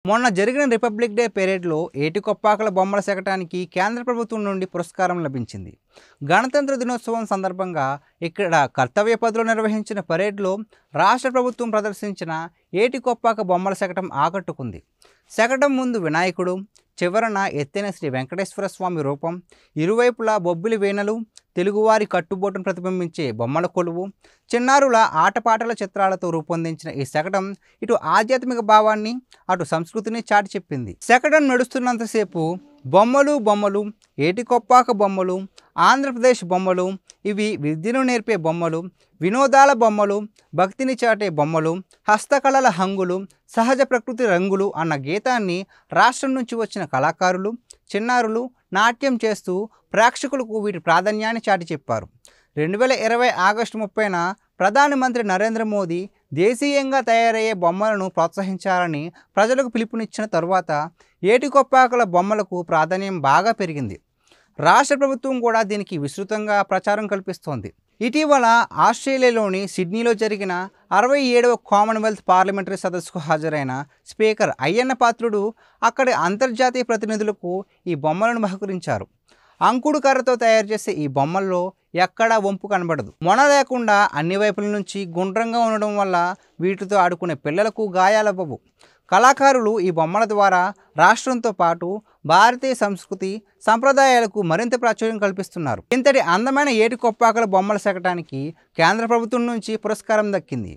మొన్న జరిగిన republic day పెరేడ్లో ఏటికొప్పాకల బొమ్మల సెకటానికి కేంద్ర ప్రభుత్వం నుండి పురస్కారం లభించింది. గణతంత్ర దినోత్సవం సందర్భంగా ఇక్కడ కర్తవ్య పథ్లో నిర్వహించిన పరేడ్లో రాష్ట్ర ప్రభుత్వం ప్రదర్శించిన ఏటికొప్పాక బొమ్మల శకటం ఆకట్టుకుంది. శకటం ముందు వినాయకుడు, చివరన ఎత్తైన శ్రీ వెంకటేశ్వర స్వామి రూపం, ఇరువైపులా బొబ్బిలి వీణలు, తెలుగువారి కట్టుబొట్టును ప్రతిబింబించే బొమ్మల కొలువు, చిన్నారుల ఆటపాటల చిత్రాలతో రూపొందించిన ఈ శకటం ఇటు ఆధ్యాత్మిక భావాన్ని, అటు సంస్కృతిని చాటి చెప్పింది. శకటం నడుస్తున్నంతసేపు బొమ్మలు బొమ్మలు, ఏటికొప్పాక బొమ్మలు, ఆంధ్రప్రదేశ్ బొమ్మలు, ఇవి విద్యను నేర్పే బొమ్మలు, వినోదాల బొమ్మలు, భక్తిని చాటే బొమ్మలు, హస్తకళల హంగులు, సహజ ప్రకృతి రంగులు అన్న గీతాన్ని రాష్ట్రం నుంచి వచ్చిన కళాకారులు, చిన్నారులు నాట్యం చేస్తూ ప్రేక్షకులకు వీటి ప్రాధాన్యాన్ని చాటి చెప్పారు. 2020 ఆగస్టు 30న ప్రధానమంత్రి నరేంద్ర మోదీ దేశీయంగా తయారయ్యే బొమ్మలను ప్రోత్సహించాలని ప్రజలకు పిలుపునిచ్చిన తరువాత ఏటికొప్పాకల బొమ్మలకు ప్రాధాన్యం బాగా పెరిగింది. రాష్ట్ర ప్రభుత్వం కూడా దీనికి విస్తృతంగా ప్రచారం కల్పిస్తోంది. ఇటీవల ఆస్ట్రేలియాలోని సిడ్నీలో జరిగిన 67వ కామన్వెల్త్ పార్లమెంటరీ సదస్సుకు హాజరైన స్పీకర్ అయ్యన్న పాత్రుడు అక్కడి అంతర్జాతీయ ప్రతినిధులకు ఈ బొమ్మలను బహుకరించారు. అంకుడు కర్రతో తయారు చేసే ఈ బొమ్మల్లో ఎక్కడా వంపు కనబడదు. మొన లేకుండా అన్ని వైపుల నుంచి గుండ్రంగా ఉండడం వల్ల వీటితో ఆడుకునే పిల్లలకు గాయాలవ్వవు. కళాకారులు ఈ బొమ్మల ద్వారా రాష్ట్రంతో పాటు భారతీయ సంస్కృతి సంప్రదాయాలకు మరింత ప్రాచుర్యం కల్పిస్తున్నారు. ఇంతటి అందమైన ఏటికొప్పాకల బొమ్మల శకటానికి కేంద్ర ప్రభుత్వం నుంచి పురస్కారం దక్కింది.